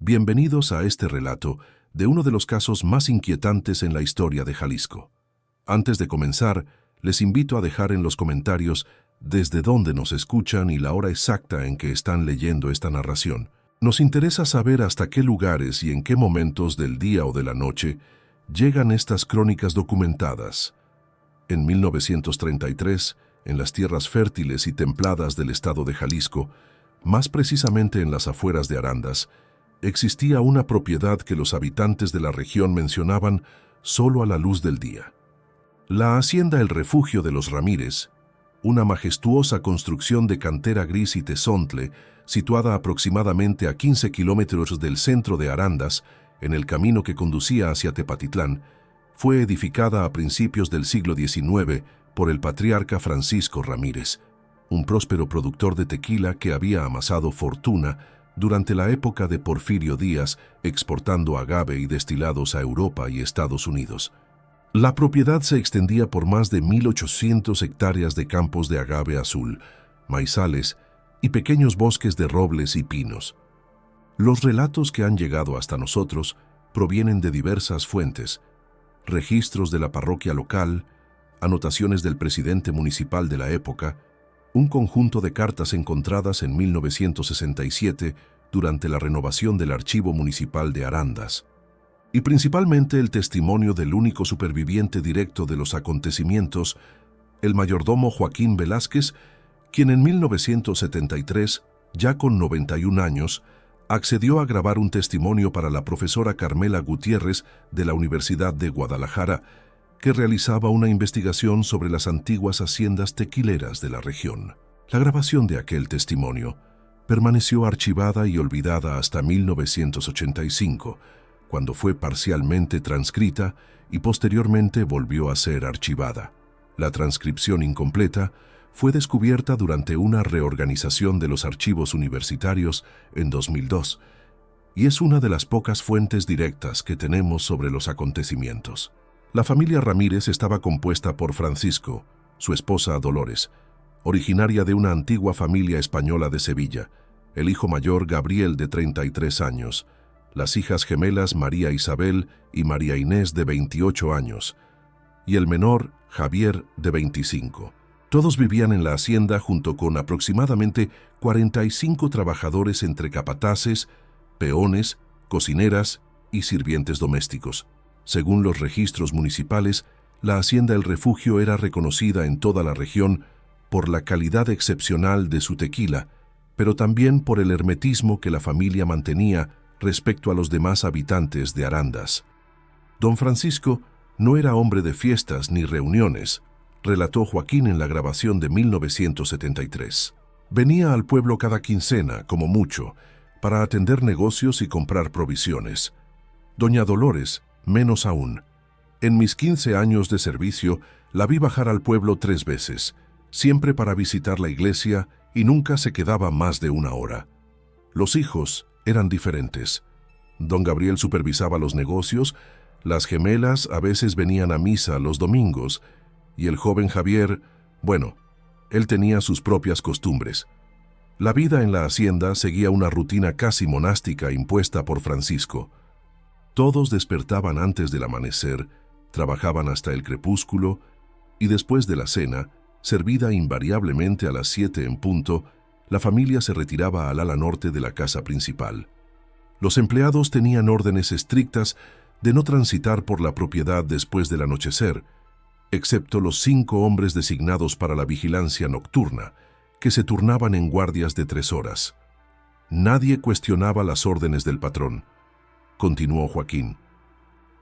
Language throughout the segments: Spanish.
Bienvenidos a este relato de uno de los casos más inquietantes en la historia de Jalisco. Antes de comenzar, les invito a dejar en los comentarios desde dónde nos escuchan y la hora exacta en que están leyendo esta narración. Nos interesa saber hasta qué lugares y en qué momentos del día o de la noche llegan estas crónicas documentadas. En 1933, en las tierras fértiles y templadas del estado de Jalisco, más precisamente en las afueras de Arandas, existía una propiedad que los habitantes de la región mencionaban solo a la luz del día. La hacienda El Refugio de los Ramírez, una majestuosa construcción de cantera gris y tezontle, situada aproximadamente a 15 kilómetros del centro de Arandas, en el camino que conducía hacia Tepatitlán, fue edificada a principios del siglo XIX por el patriarca Francisco Ramírez, un próspero productor de tequila que había amasado fortuna durante la época de Porfirio Díaz, exportando agave y destilados a Europa y Estados Unidos. La propiedad se extendía por más de 1.800 hectáreas de campos de agave azul, maizales y pequeños bosques de robles y pinos. Los relatos que han llegado hasta nosotros provienen de diversas fuentes: registros de la parroquia local, anotaciones del presidente municipal de la época, un conjunto de cartas encontradas en 1967 durante la renovación del Archivo Municipal de Arandas, y principalmente el testimonio del único superviviente directo de los acontecimientos, el mayordomo Joaquín Velázquez, quien en 1973, ya con 91 años, accedió a grabar un testimonio para la profesora Carmela Gutiérrez de la Universidad de Guadalajara, que realizaba una investigación sobre las antiguas haciendas tequileras de la región. La grabación de aquel testimonio permaneció archivada y olvidada hasta 1985, cuando fue parcialmente transcrita y posteriormente volvió a ser archivada. La transcripción incompleta fue descubierta durante una reorganización de los archivos universitarios en 2002, y es una de las pocas fuentes directas que tenemos sobre los acontecimientos. La familia Ramírez estaba compuesta por Francisco, su esposa Dolores, originaria de una antigua familia española de Sevilla, el hijo mayor Gabriel de 33 años, las hijas gemelas María Isabel y María Inés de 28 años, y el menor Javier de 25. Todos vivían en la hacienda junto con aproximadamente 45 trabajadores entre capataces, peones, cocineras y sirvientes domésticos. Según los registros municipales, la hacienda El Refugio era reconocida en toda la región por la calidad excepcional de su tequila, pero también por el hermetismo que la familia mantenía respecto a los demás habitantes de Arandas. Don Francisco no era hombre de fiestas ni reuniones, relató Joaquín en la grabación de 1973. Venía al pueblo cada quincena, como mucho, para atender negocios y comprar provisiones. Doña Dolores, menos aún. En mis 15 años de servicio, la vi bajar al pueblo 3 veces, siempre para visitar la iglesia, y nunca se quedaba más de 1 hora. Los hijos eran diferentes. Don Gabriel supervisaba los negocios, las gemelas a veces venían a misa los domingos, y el joven Javier, bueno, él tenía sus propias costumbres. La vida en la hacienda seguía una rutina casi monástica impuesta por Francisco. Todos despertaban antes del amanecer, trabajaban hasta el crepúsculo, y después de la cena, servida invariablemente a las 7 en punto, la familia se retiraba al ala norte de la casa principal. Los empleados tenían órdenes estrictas de no transitar por la propiedad después del anochecer, excepto los 5 hombres designados para la vigilancia nocturna, que se turnaban en guardias de 3 horas. Nadie cuestionaba las órdenes del patrón, continuó Joaquín.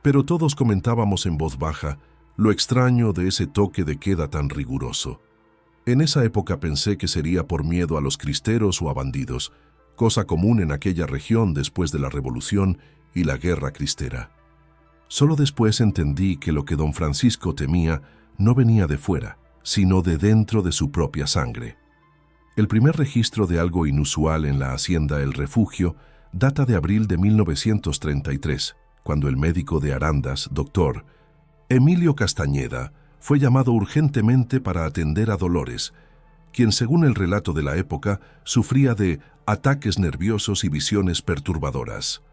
Pero todos comentábamos en voz baja lo extraño de ese toque de queda tan riguroso. En esa época pensé que sería por miedo a los cristeros o a bandidos, cosa común en aquella región después de la Revolución y la Guerra Cristera. Solo después entendí que lo que don Francisco temía no venía de fuera, sino de dentro de su propia sangre. El primer registro de algo inusual en la hacienda El Refugio data de abril de 1933, cuando el médico de Arandas, doctor Emilio Castañeda, fue llamado urgentemente para atender a Dolores, quien, según el relato de la época, sufría de ataques nerviosos y visiones perturbadoras.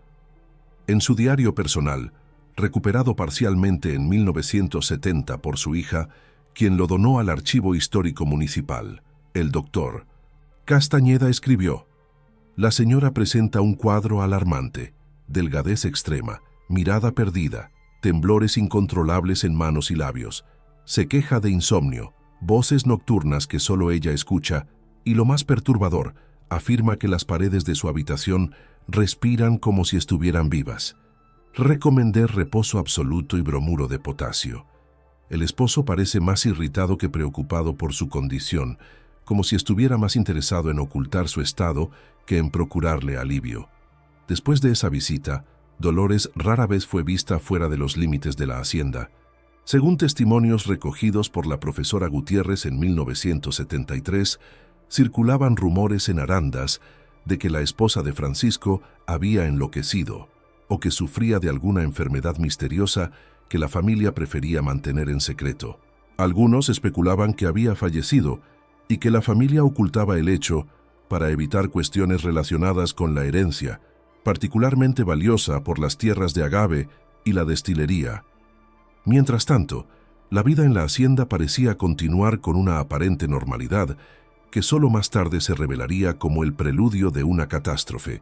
En su diario personal, recuperado parcialmente en 1970 por su hija, quien lo donó al Archivo Histórico Municipal, el Dr. Castañeda escribió: «La señora presenta un cuadro alarmante, delgadez extrema, mirada perdida, temblores incontrolables en manos y labios. Se queja de insomnio, voces nocturnas que solo ella escucha y, lo más perturbador, afirma que las paredes de su habitación respiran como si estuvieran vivas. Recomendé reposo absoluto y bromuro de potasio». El esposo parece más irritado que preocupado por su condición, como si estuviera más interesado en ocultar su estado que en procurarle alivio. Después de esa visita, Dolores rara vez fue vista fuera de los límites de la hacienda. Según testimonios recogidos por la profesora Gutiérrez en 1973, circulaban rumores en Arandas de que la esposa de Francisco había enloquecido o que sufría de alguna enfermedad misteriosa que la familia prefería mantener en secreto. Algunos especulaban que había fallecido y que la familia ocultaba el hecho para evitar cuestiones relacionadas con la herencia, particularmente valiosa por las tierras de agave y la destilería. Mientras tanto, la vida en la hacienda parecía continuar con una aparente normalidad que solo más tarde se revelaría como el preludio de una catástrofe.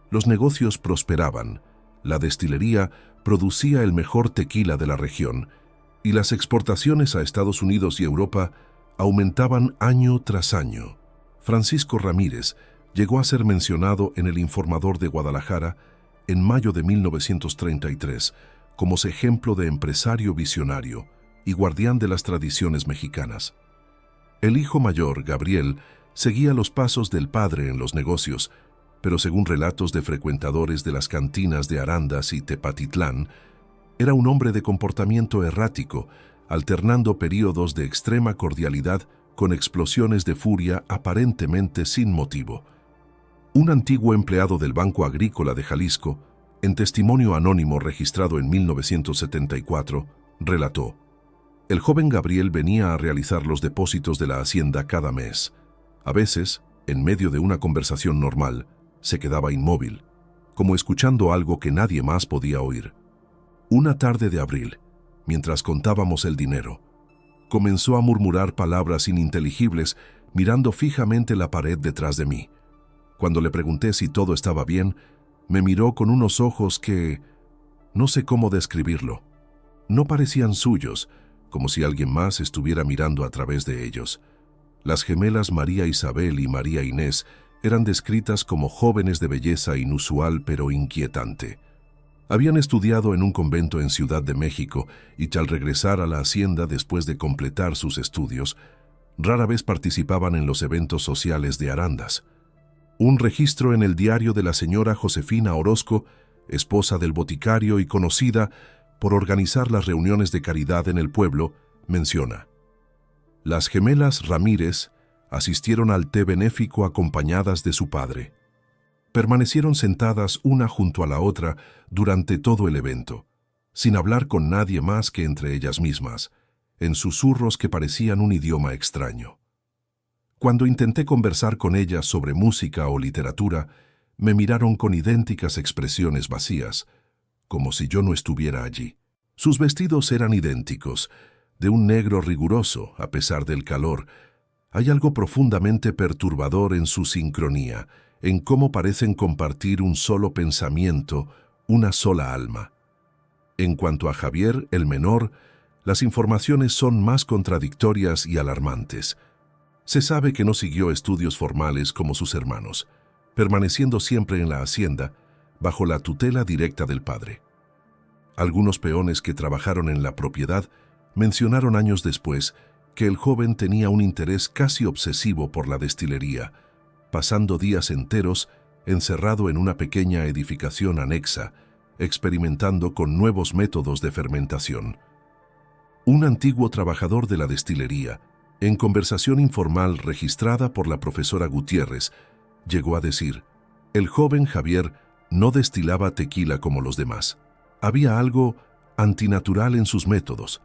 Los negocios prosperaban, la destilería producía el mejor tequila de la región y las exportaciones a Estados Unidos y Europa aumentaban año tras año. Francisco Ramírez llegó a ser mencionado en El Informador de Guadalajara en mayo de 1933 como ejemplo de empresario visionario y guardián de las tradiciones mexicanas. El hijo mayor, Gabriel, seguía los pasos del padre en los negocios, pero según relatos de frecuentadores de las cantinas de Arandas y Tepatitlán, era un hombre de comportamiento errático, alternando periodos de extrema cordialidad con explosiones de furia aparentemente sin motivo. Un antiguo empleado del Banco Agrícola de Jalisco, en testimonio anónimo registrado en 1974, relató: «El joven Gabriel venía a realizar los depósitos de la hacienda cada mes. A veces, en medio de una conversación normal, se quedaba inmóvil, como escuchando algo que nadie más podía oír. Una tarde de abril, mientras contábamos el dinero, comenzó a murmurar palabras ininteligibles mirando fijamente la pared detrás de mí. Cuando le pregunté si todo estaba bien, me miró con unos ojos que... no sé cómo describirlo. No parecían suyos, como si alguien más estuviera mirando a través de ellos. Las gemelas María Isabel y María Inés eran descritas como jóvenes de belleza inusual pero inquietante. Habían estudiado en un convento en Ciudad de México y al regresar a la hacienda después de completar sus estudios, rara vez participaban en los eventos sociales de Arandas. Un registro en el diario de la señora Josefina Orozco, esposa del boticario y conocida por organizar las reuniones de caridad en el pueblo, menciona: «Las gemelas Ramírez asistieron al té benéfico acompañadas de su padre. Permanecieron sentadas una junto a la otra durante todo el evento, sin hablar con nadie más que entre ellas mismas, en susurros que parecían un idioma extraño. Cuando intenté conversar con ellas sobre música o literatura, me miraron con idénticas expresiones vacías, como si yo no estuviera allí. Sus vestidos eran idénticos, de un negro riguroso a pesar del calor. Hay algo profundamente perturbador en su sincronía, en cómo parecen compartir un solo pensamiento, una sola alma. En cuanto a Javier, el menor, las informaciones son más contradictorias y alarmantes. Se sabe que no siguió estudios formales como sus hermanos, permaneciendo siempre en la hacienda, bajo la tutela directa del padre. Algunos peones que trabajaron en la propiedad mencionaron años después que el joven tenía un interés casi obsesivo por la destilería, pasando días enteros encerrado en una pequeña edificación anexa, experimentando con nuevos métodos de fermentación. Un antiguo trabajador de la destilería, en conversación informal registrada por la profesora Gutiérrez, llegó a decir: «El joven Javier no destilaba tequila como los demás. Había algo antinatural en sus métodos.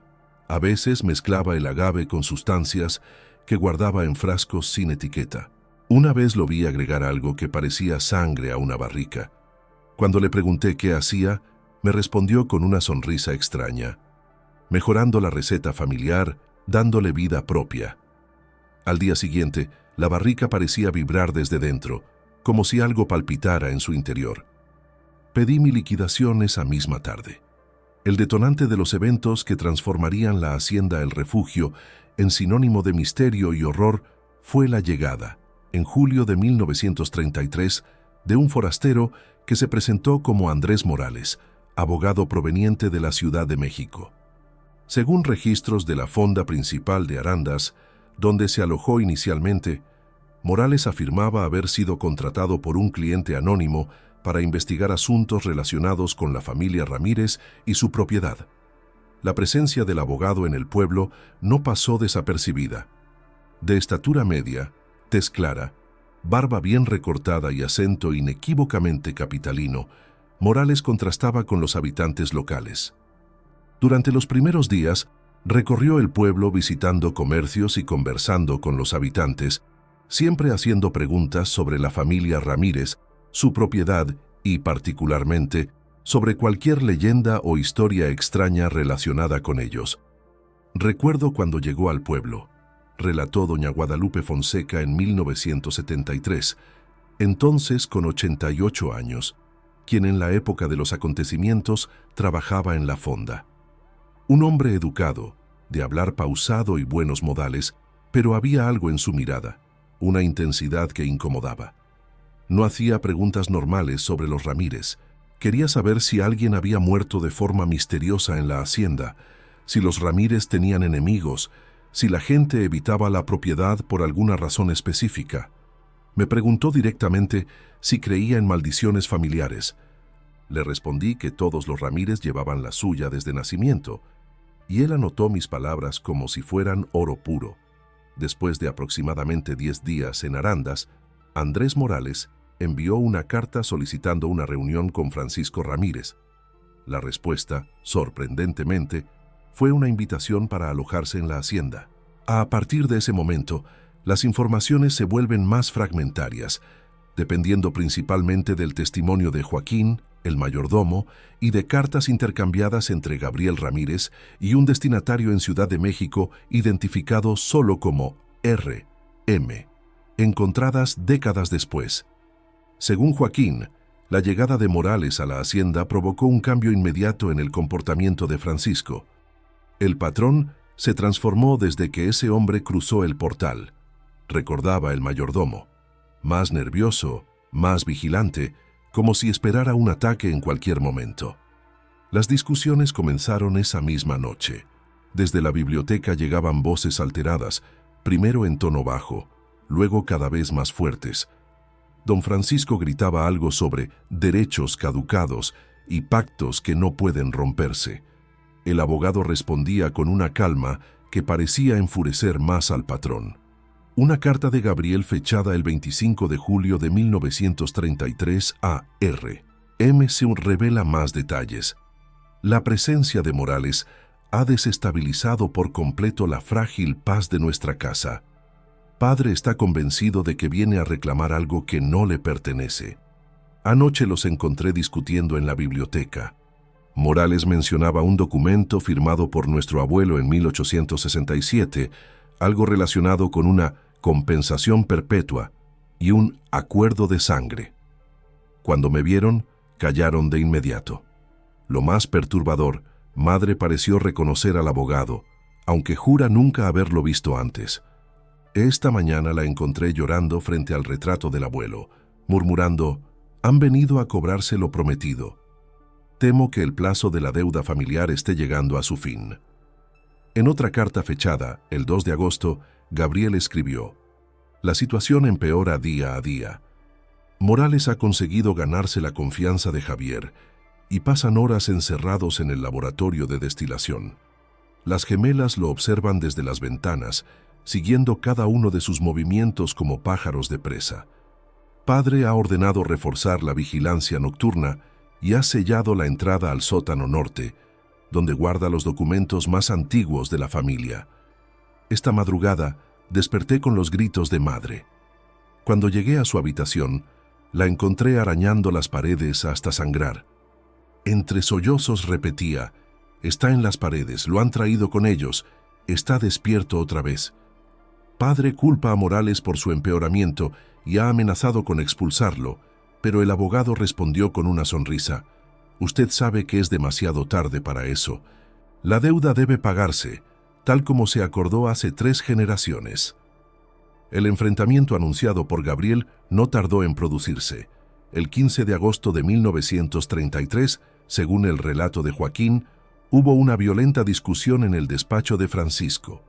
A veces mezclaba el agave con sustancias que guardaba en frascos sin etiqueta. Una vez lo vi agregar algo que parecía sangre a una barrica. Cuando le pregunté qué hacía, me respondió con una sonrisa extraña, mejorando la receta familiar, dándole vida propia. Al día siguiente, la barrica parecía vibrar desde dentro, como si algo palpitara en su interior. Pedí mi liquidación esa misma tarde. El detonante de los eventos que transformarían la hacienda El Refugio en sinónimo de misterio y horror fue la llegada, en julio de 1933, de un forastero que se presentó como Andrés Morales, abogado proveniente de la Ciudad de México. Según registros de la Fonda Principal de Arandas, donde se alojó inicialmente, Morales afirmaba haber sido contratado por un cliente anónimo para investigar asuntos relacionados con la familia Ramírez y su propiedad. La presencia del abogado en el pueblo no pasó desapercibida. De estatura media, tez clara, barba bien recortada y acento inequívocamente capitalino, Morales contrastaba con los habitantes locales. Durante los primeros días, recorrió el pueblo visitando comercios y conversando con los habitantes, siempre haciendo preguntas sobre la familia Ramírez, su propiedad y, particularmente, sobre cualquier leyenda o historia extraña relacionada con ellos. Recuerdo cuando llegó al pueblo, relató doña Guadalupe Fonseca en 1973, entonces con 88 años, quien en la época de los acontecimientos trabajaba en la fonda. Un hombre educado, de hablar pausado y buenos modales, pero había algo en su mirada, una intensidad que incomodaba. No hacía preguntas normales sobre los Ramírez. Quería saber si alguien había muerto de forma misteriosa en la hacienda, si los Ramírez tenían enemigos, si la gente evitaba la propiedad por alguna razón específica. Me preguntó directamente si creía en maldiciones familiares. Le respondí que todos los Ramírez llevaban la suya desde nacimiento, y él anotó mis palabras como si fueran oro puro. Después de aproximadamente 10 días en Arandas, Andrés Morales envió una carta solicitando una reunión con Francisco Ramírez. La respuesta, sorprendentemente, fue una invitación para alojarse en la hacienda. A partir de ese momento, las informaciones se vuelven más fragmentarias, dependiendo principalmente del testimonio de Joaquín, el mayordomo, y de cartas intercambiadas entre Gabriel Ramírez y un destinatario en Ciudad de México identificado solo como R.M., encontradas décadas después. Según Joaquín, la llegada de Morales a la hacienda provocó un cambio inmediato en el comportamiento de Francisco. El patrón se transformó desde que ese hombre cruzó el portal, recordaba el mayordomo, más nervioso, más vigilante, como si esperara un ataque en cualquier momento. Las discusiones comenzaron esa misma noche. Desde la biblioteca llegaban voces alteradas, primero en tono bajo, luego cada vez más fuertes. Don Francisco gritaba algo sobre derechos caducados y pactos que no pueden romperse. El abogado respondía con una calma que parecía enfurecer más al patrón. Una carta de Gabriel fechada el 25 de julio de 1933 a R.M. se revela más detalles. La presencia de Morales ha desestabilizado por completo la frágil paz de nuestra casa. Padre está convencido de que viene a reclamar algo que no le pertenece. Anoche los encontré discutiendo en la biblioteca. Morales mencionaba un documento firmado por nuestro abuelo en 1867, algo relacionado con una compensación perpetua y un acuerdo de sangre. Cuando me vieron, callaron de inmediato. Lo más perturbador, Madre pareció reconocer al abogado, aunque jura nunca haberlo visto antes. Esta mañana la encontré llorando frente al retrato del abuelo, murmurando, «Han venido a cobrarse lo prometido. Temo que el plazo de la deuda familiar esté llegando a su fin». En otra carta fechada, el 2 de agosto, Gabriel escribió, «La situación empeora día a día. Morales ha conseguido ganarse la confianza de Javier y pasan horas encerrados en el laboratorio de destilación. Las gemelas lo observan desde las ventanas, siguiendo cada uno de sus movimientos como pájaros de presa. Padre ha ordenado reforzar la vigilancia nocturna y ha sellado la entrada al sótano norte, donde guarda los documentos más antiguos de la familia. Esta madrugada desperté con los gritos de Madre. Cuando llegué a su habitación, La encontré arañando las paredes hasta sangrar. Entre sollozos repetía: «Está en las paredes, lo han traído con ellos, está despierto otra vez». Padre culpa a Morales por su empeoramiento y ha amenazado con expulsarlo, pero el abogado respondió con una sonrisa: «Usted sabe que es demasiado tarde para eso. La deuda debe pagarse, tal como se acordó hace 3 generaciones». El enfrentamiento anunciado por Gabriel no tardó en producirse. El 15 de agosto de 1933, según el relato de Joaquín, hubo una violenta discusión en el despacho de Francisco.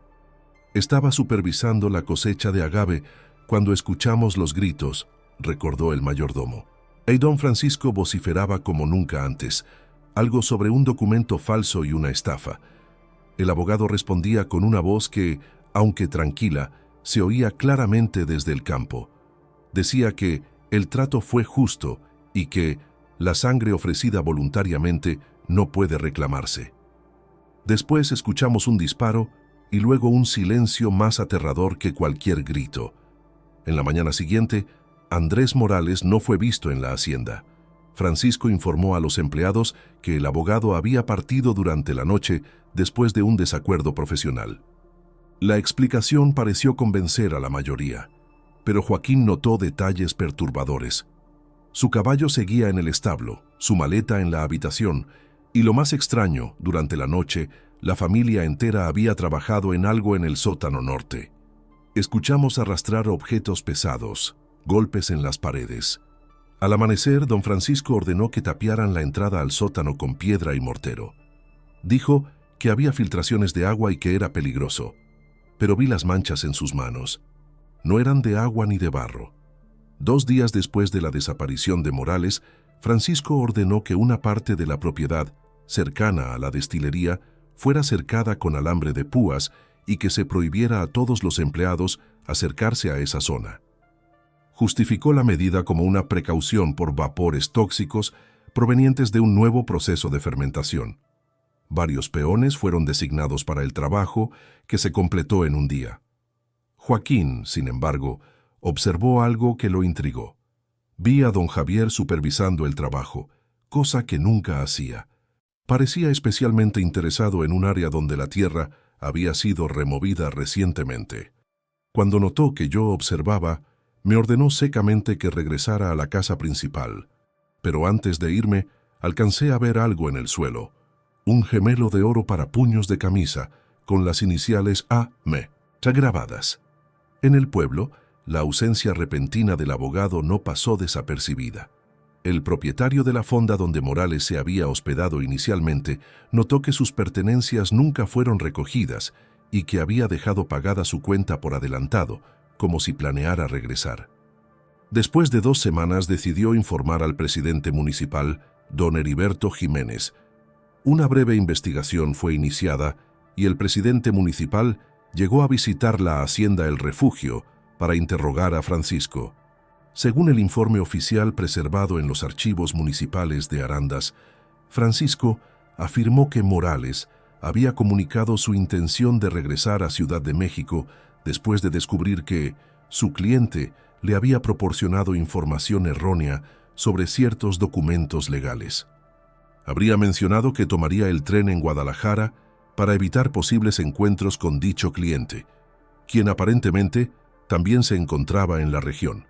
Estaba supervisando la cosecha de agave cuando escuchamos los gritos, recordó el mayordomo. Y don Francisco vociferaba como nunca antes, algo sobre un documento falso y una estafa. El abogado respondía con una voz que, aunque tranquila, se oía claramente desde el campo. Decía que el trato fue justo y que la sangre ofrecida voluntariamente no puede reclamarse. Después escuchamos un disparo y luego un silencio más aterrador que cualquier grito. En la mañana siguiente, Andrés Morales no fue visto en la hacienda. Francisco informó a los empleados que el abogado había partido durante la noche después de un desacuerdo profesional. La explicación pareció convencer a la mayoría, pero Joaquín notó detalles perturbadores. Su caballo seguía en el establo, su maleta en la habitación, y lo más extraño, durante la noche, la familia entera había trabajado en algo en el sótano norte. Escuchamos arrastrar objetos pesados, golpes en las paredes. Al amanecer, don Francisco ordenó que tapiaran la entrada al sótano con piedra y mortero. Dijo que había filtraciones de agua y que era peligroso, pero vi las manchas en sus manos. No eran de agua ni de barro. 2 días después de la desaparición de Morales, Francisco ordenó que una parte de la propiedad, cercana a la destilería, fuera cercada con alambre de púas y que se prohibiera a todos los empleados acercarse a esa zona. Justificó la medida como una precaución por vapores tóxicos provenientes de un nuevo proceso de fermentación. Varios peones fueron designados para el trabajo, que se completó en un día. Joaquín, sin embargo, observó algo que lo intrigó. Vi a don Javier supervisando el trabajo, cosa que nunca hacía. Parecía especialmente interesado en un área donde la tierra había sido removida recientemente. Cuando notó que yo observaba, me ordenó secamente que regresara a la casa principal. Pero antes de irme, alcancé a ver algo en el suelo. Un gemelo de oro para puños de camisa, con las iniciales A.M. grabadas. En el pueblo, la ausencia repentina del abogado no pasó desapercibida. El propietario de la fonda donde Morales se había hospedado inicialmente notó que sus pertenencias nunca fueron recogidas y que había dejado pagada su cuenta por adelantado, como si planeara regresar. Después de 2 semanas decidió informar al presidente municipal, don Heriberto Jiménez. Una breve investigación fue iniciada y el presidente municipal llegó a visitar la hacienda El Refugio para interrogar a Francisco. Según el informe oficial preservado en los archivos municipales de Arandas, Francisco afirmó que Morales había comunicado su intención de regresar a Ciudad de México después de descubrir que su cliente le había proporcionado información errónea sobre ciertos documentos legales. Habría mencionado que tomaría el tren en Guadalajara para evitar posibles encuentros con dicho cliente, quien aparentemente también se encontraba en la región.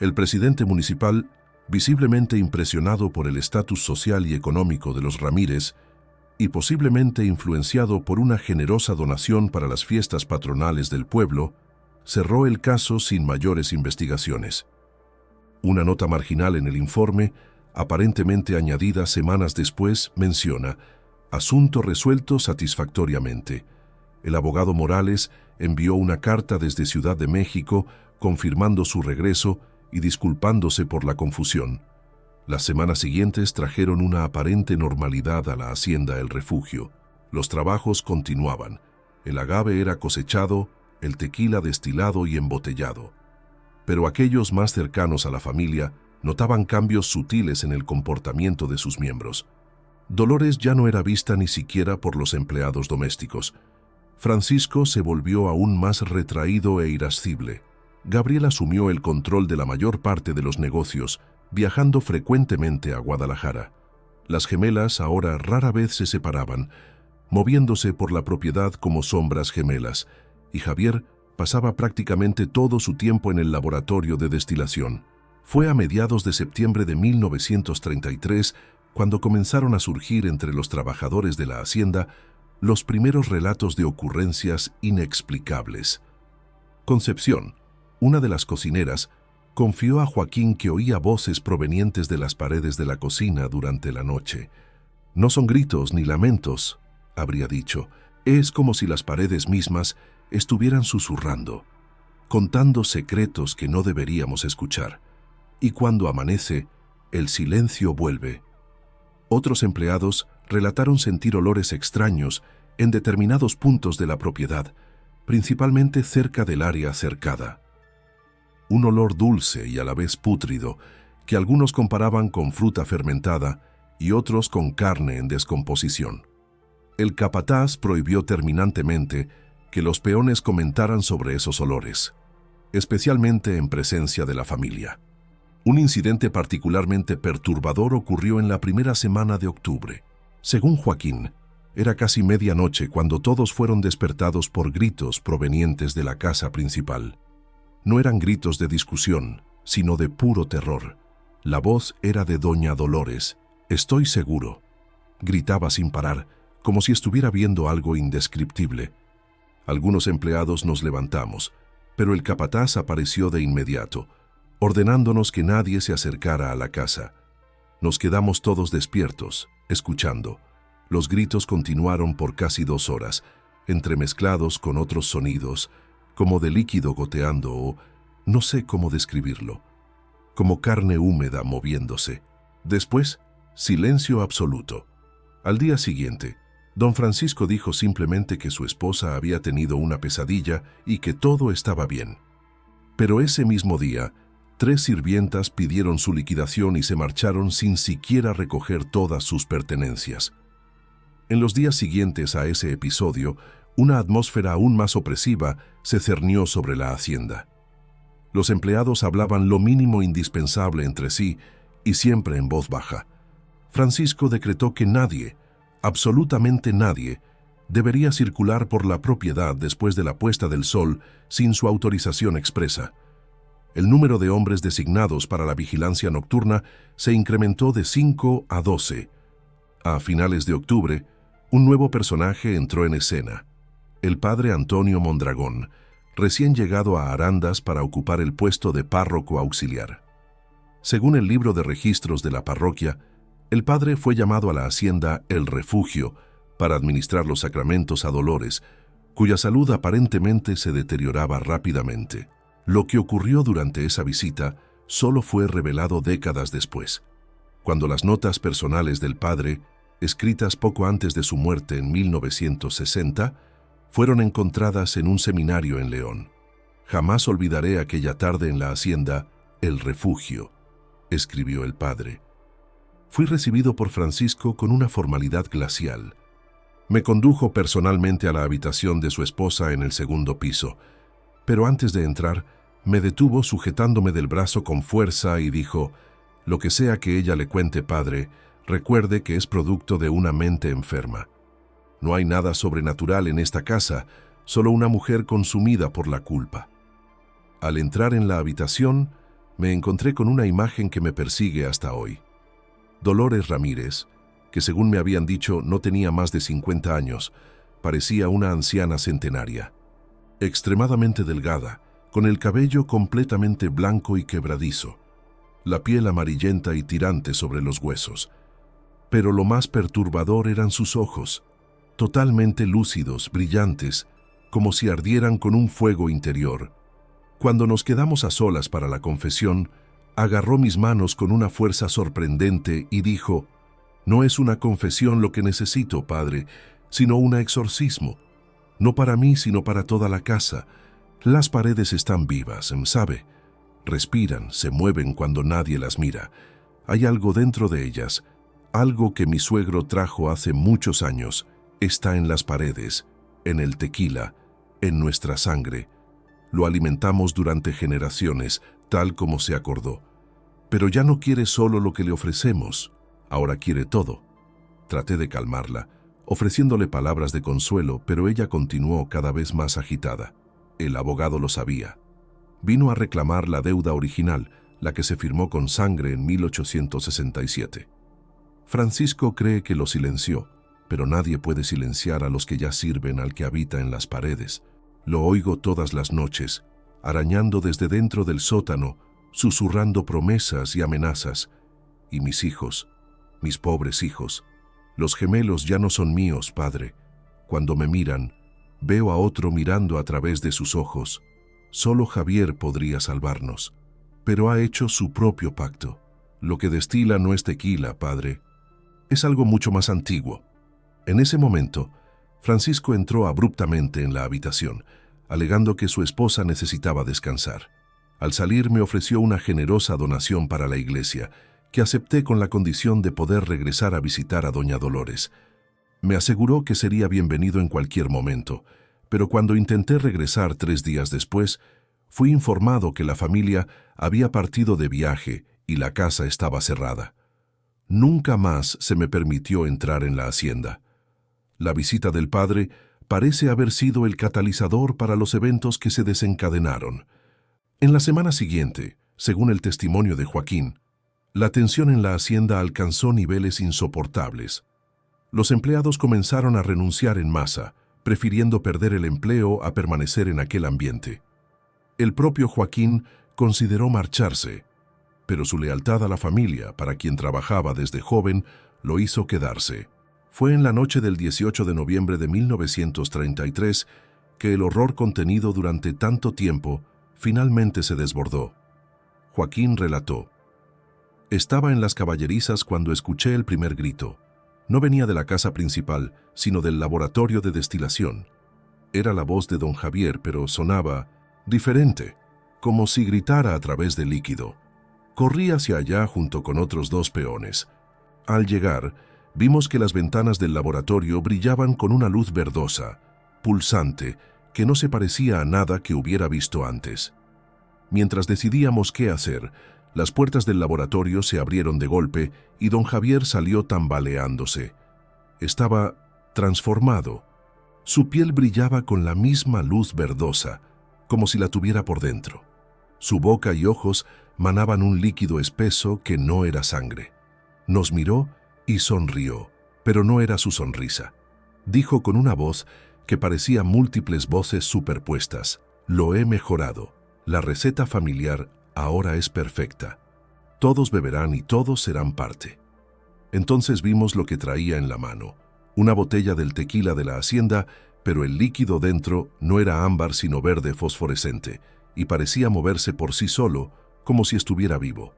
El presidente municipal, visiblemente impresionado por el estatus social y económico de los Ramírez y posiblemente influenciado por una generosa donación para las fiestas patronales del pueblo, cerró el caso sin mayores investigaciones. Una nota marginal en el informe, aparentemente añadida semanas después, menciona: asunto resuelto satisfactoriamente. El abogado Morales envió una carta desde Ciudad de México confirmando su regreso y disculpándose por la confusión. Las semanas siguientes trajeron una aparente normalidad a la hacienda El Refugio. Los trabajos continuaban. El agave era cosechado, el tequila destilado y embotellado. Pero aquellos más cercanos a la familia notaban cambios sutiles en el comportamiento de sus miembros. Dolores ya no era vista ni siquiera por los empleados domésticos. Francisco se volvió aún más retraído e irascible. Gabriel asumió el control de la mayor parte de los negocios, viajando frecuentemente a Guadalajara. Las gemelas ahora rara vez se separaban, moviéndose por la propiedad como sombras gemelas, y Javier pasaba prácticamente todo su tiempo en el laboratorio de destilación. Fue a mediados de septiembre de 1933 cuando comenzaron a surgir entre los trabajadores de la hacienda los primeros relatos de ocurrencias inexplicables. Concepción, una de las cocineras, confió a Joaquín que oía voces provenientes de las paredes de la cocina durante la noche. «No son gritos ni lamentos», habría dicho. «Es como si las paredes mismas estuvieran susurrando, contando secretos que no deberíamos escuchar. Y cuando amanece, el silencio vuelve». Otros empleados relataron sentir olores extraños en determinados puntos de la propiedad, principalmente cerca del área cercada. Un olor dulce y a la vez pútrido, que algunos comparaban con fruta fermentada y otros con carne en descomposición. El capataz prohibió terminantemente que los peones comentaran sobre esos olores, especialmente en presencia de la familia. Un incidente particularmente perturbador ocurrió en la primera semana de octubre. Según Joaquín, era casi medianoche cuando todos fueron despertados por gritos provenientes de la casa principal. No eran gritos de discusión, sino de puro terror. La voz era de doña Dolores. «Estoy seguro», gritaba sin parar, como si estuviera viendo algo indescriptible. Algunos empleados nos levantamos, pero el capataz apareció de inmediato, ordenándonos que nadie se acercara a la casa. Nos quedamos todos despiertos, escuchando. Los gritos continuaron por casi 2 horas, entremezclados con otros sonidos, como de líquido goteando o, no sé cómo describirlo, como carne húmeda moviéndose. Después, silencio absoluto. Al día siguiente, don Francisco dijo simplemente que su esposa había tenido una pesadilla y que todo estaba bien. Pero ese mismo día, 3 sirvientas pidieron su liquidación y se marcharon sin siquiera recoger todas sus pertenencias. En los días siguientes a ese episodio, una atmósfera aún más opresiva se cernió sobre la hacienda. Los empleados hablaban lo mínimo indispensable entre sí y siempre en voz baja. Francisco decretó que nadie, absolutamente nadie, debería circular por la propiedad después de la puesta del sol sin su autorización expresa. El número de hombres designados para la vigilancia nocturna se incrementó de 5 a 12. A finales de octubre, un nuevo personaje entró en escena: el padre Antonio Mondragón, recién llegado a Arandas para ocupar el puesto de párroco auxiliar. Según el libro de registros de la parroquia, el padre fue llamado a la hacienda El Refugio para administrar los sacramentos a Dolores, cuya salud aparentemente se deterioraba rápidamente. Lo que ocurrió durante esa visita solo fue revelado décadas después, cuando las notas personales del padre, escritas poco antes de su muerte en 1960, fueron encontradas en un seminario en León. «Jamás olvidaré aquella tarde en la hacienda El Refugio», escribió el padre. «Fui recibido por Francisco con una formalidad glacial. Me condujo personalmente a la habitación de su esposa en el segundo piso, pero antes de entrar, me detuvo sujetándome del brazo con fuerza y dijo: «Lo que sea que ella le cuente, padre, recuerde que es producto de una mente enferma. No hay nada sobrenatural en esta casa, solo una mujer consumida por la culpa». Al entrar en la habitación, me encontré con una imagen que me persigue hasta hoy. Dolores Ramírez, que según me habían dicho no tenía más de 50 años, parecía una anciana centenaria. Extremadamente delgada, con el cabello completamente blanco y quebradizo, la piel amarillenta y tirante sobre los huesos. Pero lo más perturbador eran sus ojos, totalmente lúcidos, brillantes, como si ardieran con un fuego interior. Cuando nos quedamos a solas para la confesión, agarró mis manos con una fuerza sorprendente y dijo: «No es una confesión lo que necesito, padre, sino un exorcismo. No para mí, sino para toda la casa. Las paredes están vivas, ¿sabe? Respiran, se mueven cuando nadie las mira. Hay algo dentro de ellas, algo que mi suegro trajo hace muchos años. Está en las paredes, en el tequila, en nuestra sangre. Lo alimentamos durante generaciones, tal como se acordó. Pero ya no quiere solo lo que le ofrecemos, ahora quiere todo. Traté de calmarla, ofreciéndole palabras de consuelo, pero ella continuó cada vez más agitada. El abogado lo sabía. Vino a reclamar la deuda original, la que se firmó con sangre en 1867. Francisco cree que lo silenció, pero nadie puede silenciar a los que ya sirven al que habita en las paredes. Lo oigo todas las noches, arañando desde dentro del sótano, susurrando promesas y amenazas. Y mis hijos, mis pobres hijos, los gemelos ya no son míos, padre. Cuando me miran, veo a otro mirando a través de sus ojos. Solo Javier podría salvarnos, pero ha hecho su propio pacto. Lo que destila no es tequila, padre. Es algo mucho más antiguo. En ese momento, Francisco entró abruptamente en la habitación, alegando que su esposa necesitaba descansar. Al salir me ofreció una generosa donación para la iglesia, que acepté con la condición de poder regresar a visitar a doña Dolores. Me aseguró que sería bienvenido en cualquier momento, pero cuando intenté regresar 3 días después, fui informado que la familia había partido de viaje y la casa estaba cerrada. Nunca más se me permitió entrar en la hacienda. La visita del padre parece haber sido el catalizador para los eventos que se desencadenaron. En la semana siguiente, según el testimonio de Joaquín, la tensión en la hacienda alcanzó niveles insoportables. Los empleados comenzaron a renunciar en masa, prefiriendo perder el empleo a permanecer en aquel ambiente. El propio Joaquín consideró marcharse, pero su lealtad a la familia, para quien trabajaba desde joven, lo hizo quedarse. Fue en la noche del 18 de noviembre de 1933 que el horror contenido durante tanto tiempo finalmente se desbordó. Joaquín relató: «Estaba en las caballerizas cuando escuché el primer grito. No venía de la casa principal, sino del laboratorio de destilación. Era la voz de don Javier, pero sonaba diferente, como si gritara a través del líquido. Corrí hacia allá junto con otros 2 peones. Al llegar, vimos que las ventanas del laboratorio brillaban con una luz verdosa, pulsante, que no se parecía a nada que hubiera visto antes. Mientras decidíamos qué hacer, las puertas del laboratorio se abrieron de golpe y don Javier salió tambaleándose. Estaba transformado. Su piel brillaba con la misma luz verdosa, como si la tuviera por dentro. Su boca y ojos manaban un líquido espeso que no era sangre. Nos miró y sonrió, pero no era su sonrisa. Dijo con una voz que parecía múltiples voces superpuestas: «Lo he mejorado. La receta familiar ahora es perfecta. Todos beberán y todos serán parte». Entonces vimos lo que traía en la mano: una botella del tequila de la hacienda, pero el líquido dentro no era ámbar sino verde fosforescente, y parecía moverse por sí solo, como si estuviera vivo.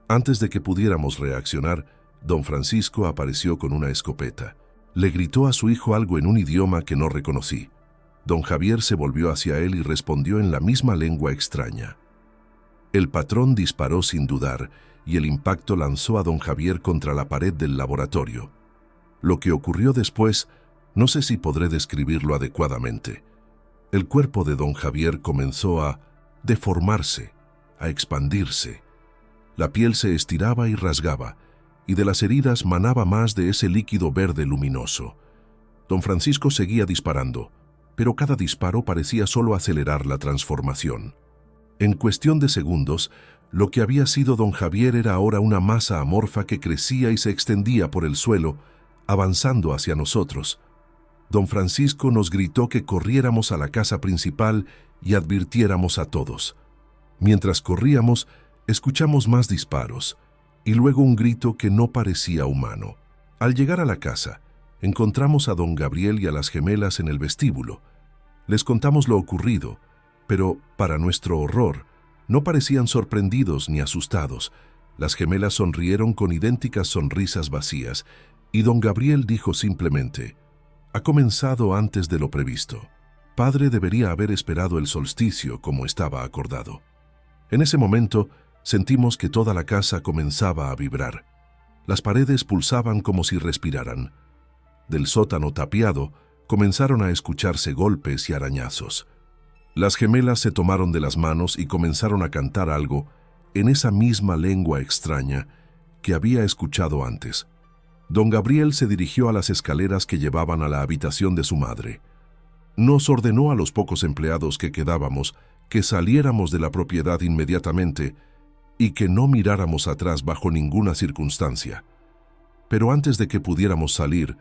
Antes de que pudiéramos reaccionar, don Francisco apareció con una escopeta. Le gritó a su hijo algo en un idioma que no reconocí. Don Javier se volvió hacia él y respondió en la misma lengua extraña. El patrón disparó sin dudar, y el impacto lanzó a don Javier contra la pared del laboratorio. Lo que ocurrió después, no sé si podré describirlo adecuadamente. El cuerpo de don Javier comenzó a deformarse, a expandirse. La piel se estiraba y rasgaba, y de las heridas manaba más de ese líquido verde luminoso. Don Francisco seguía disparando, pero cada disparo parecía solo acelerar la transformación. En cuestión de segundos, lo que había sido don Javier era ahora una masa amorfa que crecía y se extendía por el suelo, avanzando hacia nosotros. Don Francisco nos gritó que corriéramos a la casa principal y advirtiéramos a todos. Mientras corríamos, escuchamos más disparos, y luego un grito que no parecía humano. Al llegar a la casa, encontramos a don Gabriel y a las gemelas en el vestíbulo. Les contamos lo ocurrido, pero, para nuestro horror, no parecían sorprendidos ni asustados. Las gemelas sonrieron con idénticas sonrisas vacías, y don Gabriel dijo simplemente: «Ha comenzado antes de lo previsto. Padre debería haber esperado el solsticio como estaba acordado». En ese momento, sentimos que toda la casa comenzaba a vibrar. Las paredes pulsaban como si respiraran. Del sótano tapiado comenzaron a escucharse golpes y arañazos. Las gemelas se tomaron de las manos y comenzaron a cantar algo en esa misma lengua extraña que había escuchado antes. Don Gabriel se dirigió a las escaleras que llevaban a la habitación de su madre. Nos ordenó a los pocos empleados que quedábamos que saliéramos de la propiedad inmediatamente y que no miráramos atrás bajo ninguna circunstancia. Pero antes de que pudiéramos salir,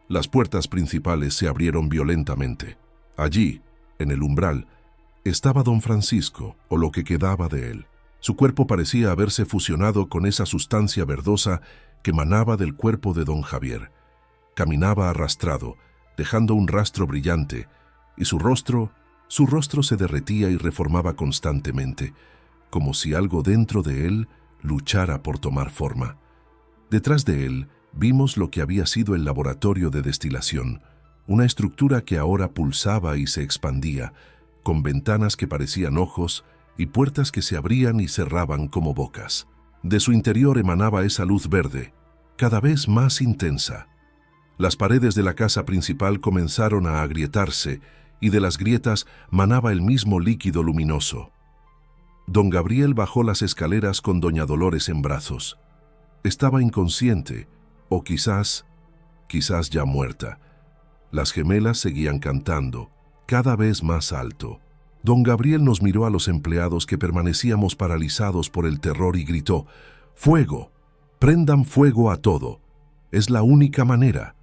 las puertas principales se abrieron violentamente. Allí, en el umbral, estaba don Francisco, o lo que quedaba de él. Su cuerpo parecía haberse fusionado con esa sustancia verdosa que emanaba del cuerpo de don Javier. Caminaba arrastrado, dejando un rastro brillante, y su rostro se derretía y reformaba constantemente, como si algo dentro de él luchara por tomar forma. Detrás de él vimos lo que había sido el laboratorio de destilación, una estructura que ahora pulsaba y se expandía, con ventanas que parecían ojos y puertas que se abrían y cerraban como bocas. De su interior emanaba esa luz verde, cada vez más intensa. Las paredes de la casa principal comenzaron a agrietarse y de las grietas manaba el mismo líquido luminoso. Don Gabriel bajó las escaleras con doña Dolores en brazos. Estaba inconsciente, o quizás ya muerta. Las gemelas seguían cantando, cada vez más alto. Don Gabriel nos miró a los empleados que permanecíamos paralizados por el terror y gritó: «¡Fuego! ¡Prendan fuego a todo! Es la única manera».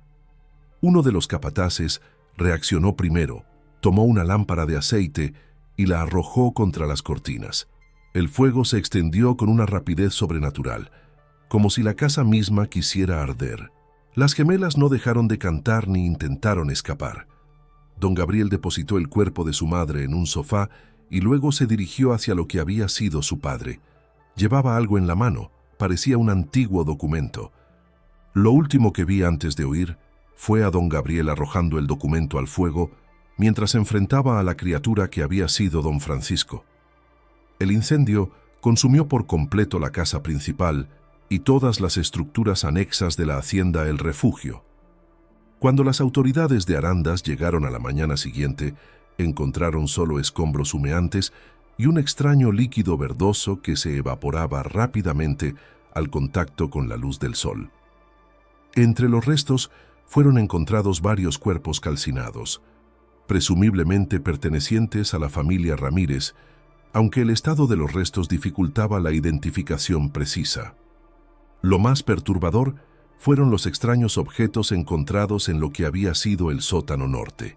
Uno de los capataces reaccionó primero, tomó una lámpara de aceite y la arrojó contra las cortinas. El fuego se extendió con una rapidez sobrenatural, como si la casa misma quisiera arder. Las gemelas no dejaron de cantar ni intentaron escapar. Don Gabriel depositó el cuerpo de su madre en un sofá y luego se dirigió hacia lo que había sido su padre. Llevaba algo en la mano, parecía un antiguo documento. Lo último que vi antes de huir fue a don Gabriel arrojando el documento al fuego mientras enfrentaba a la criatura que había sido don Francisco. El incendio consumió por completo la casa principal y todas las estructuras anexas de la hacienda El Refugio. Cuando las autoridades de Arandas llegaron a la mañana siguiente, encontraron solo escombros humeantes y un extraño líquido verdoso que se evaporaba rápidamente al contacto con la luz del sol. Entre los restos fueron encontrados varios cuerpos calcinados, presumiblemente pertenecientes a la familia Ramírez, aunque el estado de los restos dificultaba la identificación precisa. Lo más perturbador fueron los extraños objetos encontrados en lo que había sido el sótano norte.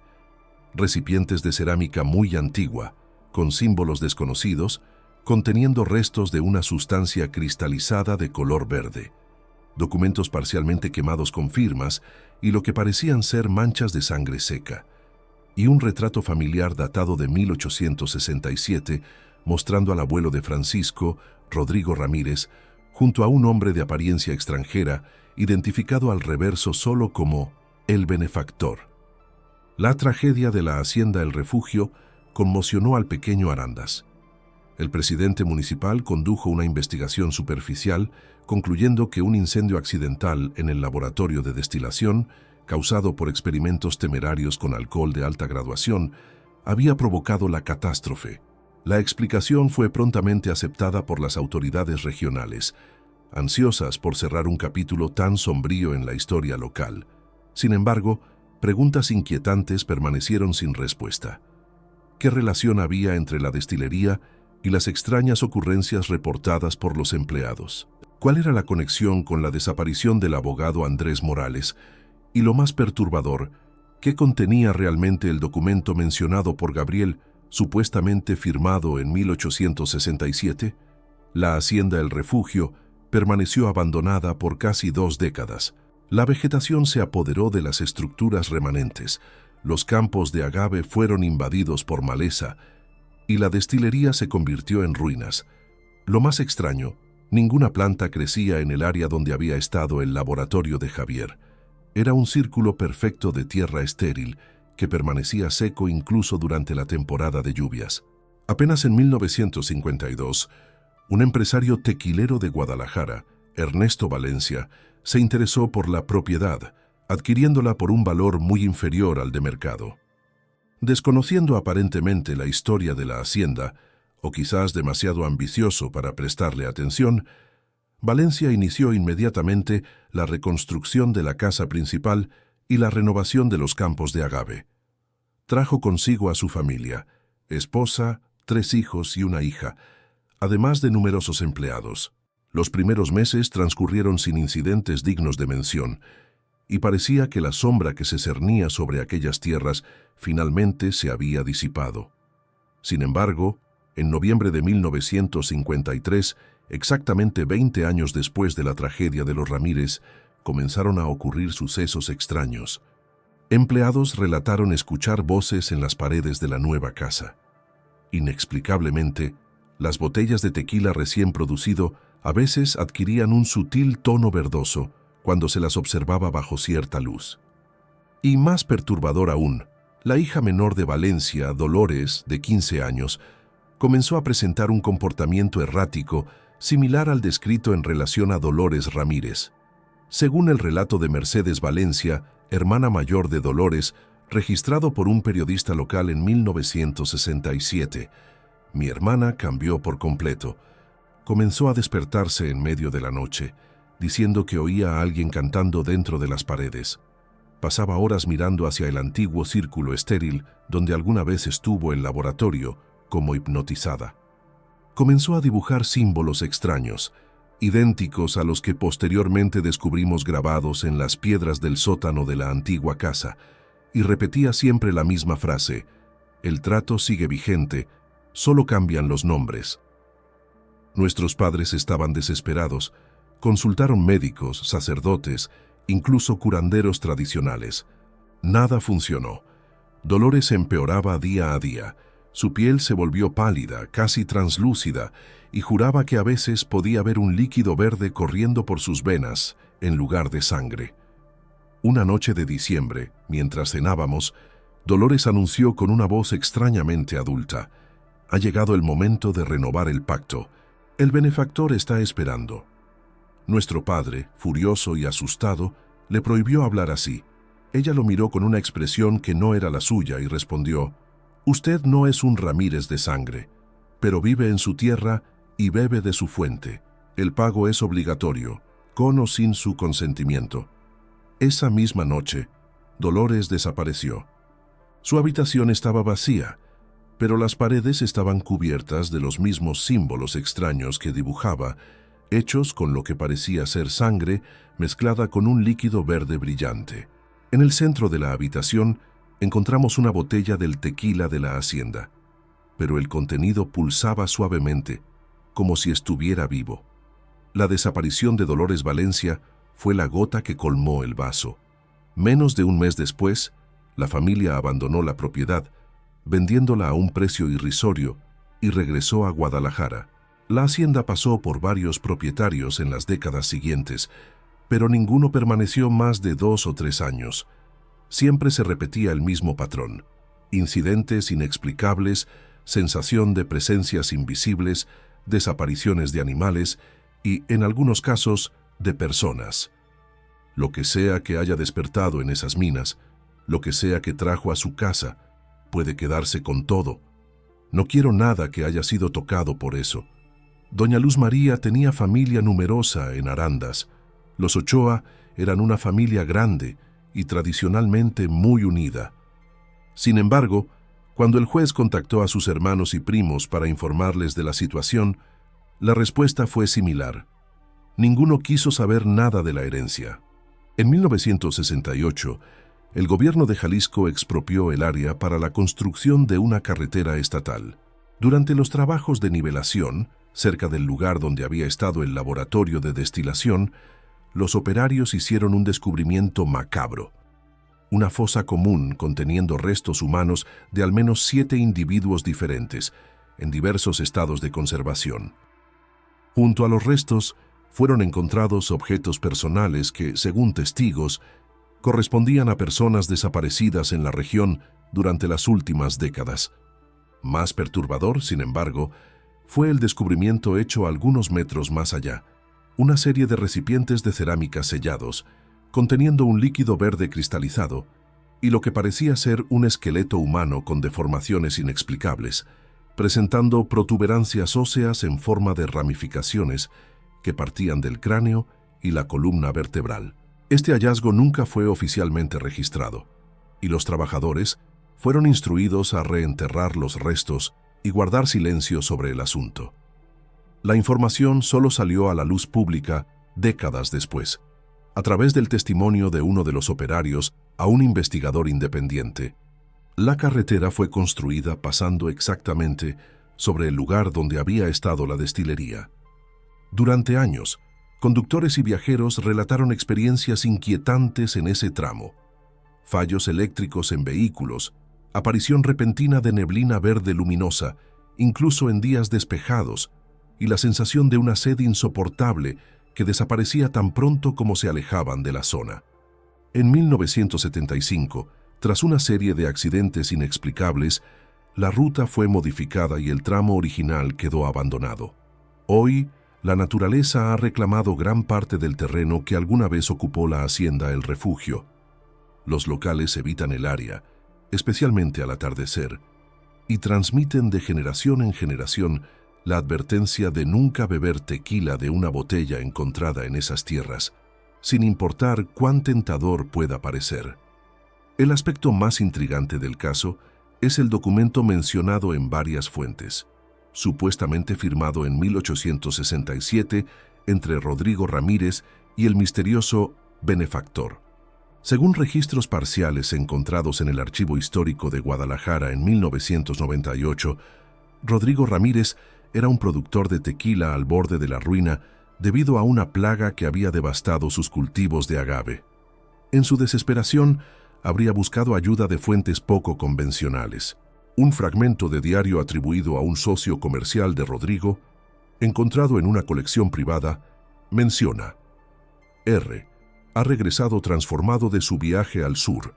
Recipientes de cerámica muy antigua, con símbolos desconocidos, conteniendo restos de una sustancia cristalizada de color verde, documentos parcialmente quemados con firmas y lo que parecían ser manchas de sangre seca, y un retrato familiar datado de 1867, mostrando al abuelo de Francisco, Rodrigo Ramírez, junto a un hombre de apariencia extranjera, identificado al reverso solo como el benefactor. La tragedia de la hacienda El Refugio conmocionó al pequeño Arandas. El presidente municipal condujo una investigación superficial, concluyendo que un incendio accidental en el laboratorio de destilación, causado por experimentos temerarios con alcohol de alta graduación, había provocado la catástrofe. La explicación fue prontamente aceptada por las autoridades regionales, ansiosas por cerrar un capítulo tan sombrío en la historia local. Sin embargo, preguntas inquietantes permanecieron sin respuesta. ¿Qué relación había entre la destilería y las extrañas ocurrencias reportadas por los empleados? ¿Cuál era la conexión con la desaparición del abogado Andrés Morales? Y lo más perturbador, ¿qué contenía realmente el documento mencionado por Gabriel, supuestamente firmado en 1867? La hacienda El Refugio permaneció abandonada por casi 2 décadas. La vegetación se apoderó de las estructuras remanentes, los campos de agave fueron invadidos por maleza y la destilería se convirtió en ruinas. Lo más extraño, ninguna planta crecía en el área donde había estado el laboratorio de Javier. Era un círculo perfecto de tierra estéril que permanecía seco incluso durante la temporada de lluvias. Apenas en 1952, un empresario tequilero de Guadalajara, Ernesto Valencia, se interesó por la propiedad, adquiriéndola por un valor muy inferior al de mercado. Desconociendo aparentemente la historia de la hacienda, o quizás demasiado ambicioso para prestarle atención, Valencia inició inmediatamente la reconstrucción de la casa principal y la renovación de los campos de agave. Trajo consigo a su familia, esposa, 3 hijos y una hija, además de numerosos empleados. Los primeros meses transcurrieron sin incidentes dignos de mención, y parecía que la sombra que se cernía sobre aquellas tierras finalmente se había disipado. Sin embargo, en noviembre de 1953, exactamente 20 años después de la tragedia de los Ramírez, comenzaron a ocurrir sucesos extraños. Empleados relataron escuchar voces en las paredes de la nueva casa. Inexplicablemente, las botellas de tequila recién producido a veces adquirían un sutil tono verdoso cuando se las observaba bajo cierta luz. Y más perturbador aún, la hija menor de Valencia, Dolores, de 15 años, comenzó a presentar un comportamiento errático similar al descrito en relación a Dolores Ramírez. Según el relato de Mercedes Valencia, hermana mayor de Dolores, registrado por un periodista local en 1967, mi hermana cambió por completo. Comenzó a despertarse en medio de la noche, diciendo que oía a alguien cantando dentro de las paredes. Pasaba horas mirando hacia el antiguo círculo estéril donde alguna vez estuvo el laboratorio, como hipnotizada. Comenzó a dibujar símbolos extraños, idénticos a los que posteriormente descubrimos grabados en las piedras del sótano de la antigua casa, y repetía siempre la misma frase: el trato sigue vigente, solo cambian los nombres. Nuestros padres estaban desesperados. Consultaron médicos, sacerdotes, incluso curanderos tradicionales. Nada funcionó. Dolores empeoraba día a día. Su piel se volvió pálida, casi translúcida, y juraba que a veces podía ver un líquido verde corriendo por sus venas en lugar de sangre. Una noche de diciembre, mientras cenábamos, Dolores anunció con una voz extrañamente adulta: ha llegado el momento de renovar el pacto. El benefactor está esperando. Nuestro padre, furioso y asustado, le prohibió hablar así. Ella lo miró con una expresión que no era la suya y respondió: usted no es un Ramírez de sangre, pero vive en su tierra y bebe de su fuente. El pago es obligatorio, con o sin su consentimiento. Esa misma noche, Dolores desapareció. Su habitación estaba vacía, pero las paredes estaban cubiertas de los mismos símbolos extraños que dibujaba, hechos con lo que parecía ser sangre mezclada con un líquido verde brillante. En el centro de la habitación encontramos una botella del tequila de la hacienda, pero el contenido pulsaba suavemente, como si estuviera vivo. La desaparición de Dolores Valencia fue la gota que colmó el vaso. Menos de un mes después, la familia abandonó la propiedad, vendiéndola a un precio irrisorio, y regresó a Guadalajara. La hacienda pasó por varios propietarios en las décadas siguientes, pero ninguno permaneció más de 2 o 3 años. Siempre se repetía el mismo patrón: incidentes inexplicables, sensación de presencias invisibles, desapariciones de animales y, en algunos casos, de personas. Lo que sea que haya despertado en esas minas, lo que sea que trajo a su casa, puede quedarse con todo. No quiero nada que haya sido tocado por eso. Doña Luz María tenía familia numerosa en Arandas. Los Ochoa eran una familia grande y tradicionalmente muy unida. Sin embargo, cuando el juez contactó a sus hermanos y primos para informarles de la situación, la respuesta fue similar. Ninguno quiso saber nada de la herencia. En 1968, el gobierno de Jalisco expropió el área para la construcción de una carretera estatal. Durante los trabajos de nivelación, cerca del lugar donde había estado el laboratorio de destilación, los operarios hicieron un descubrimiento macabro: una fosa común conteniendo restos humanos de al menos 7 individuos diferentes, en diversos estados de conservación. Junto a los restos, fueron encontrados objetos personales que, según testigos, correspondían a personas desaparecidas en la región durante las últimas décadas. Más perturbador, sin embargo, fue el descubrimiento hecho algunos metros más allá: una serie de recipientes de cerámica sellados, conteniendo un líquido verde cristalizado, y lo que parecía ser un esqueleto humano con deformaciones inexplicables, presentando protuberancias óseas en forma de ramificaciones que partían del cráneo y la columna vertebral. Este hallazgo nunca fue oficialmente registrado, y los trabajadores fueron instruidos a reenterrar los restos y guardar silencio sobre el asunto. La información solo salió a la luz pública décadas después, a través del testimonio de uno de los operarios a un investigador independiente. La carretera fue construida pasando exactamente sobre el lugar donde había estado la destilería. Durante años, conductores y viajeros relataron experiencias inquietantes en ese tramo. Fallos eléctricos en vehículos, aparición repentina de neblina verde luminosa, incluso en días despejados, y la sensación de una sed insoportable que desaparecía tan pronto como se alejaban de la zona. En 1975, tras una serie de accidentes inexplicables, la ruta fue modificada y el tramo original quedó abandonado. Hoy, la naturaleza ha reclamado gran parte del terreno que alguna vez ocupó la hacienda El Refugio. Los locales evitan el área, especialmente al atardecer, y transmiten de generación en generación la advertencia de nunca beber tequila de una botella encontrada en esas tierras, sin importar cuán tentador pueda parecer. El aspecto más intrigante del caso es el documento mencionado en varias fuentes, supuestamente firmado en 1867 entre Rodrigo Ramírez y el misterioso benefactor. Según registros parciales encontrados en el Archivo Histórico de Guadalajara en 1998, Rodrigo Ramírez era un productor de tequila al borde de la ruina debido a una plaga que había devastado sus cultivos de agave. En su desesperación, habría buscado ayuda de fuentes poco convencionales. Un fragmento de diario atribuido a un socio comercial de Rodrigo, encontrado en una colección privada, menciona: R. ha regresado transformado de su viaje al sur.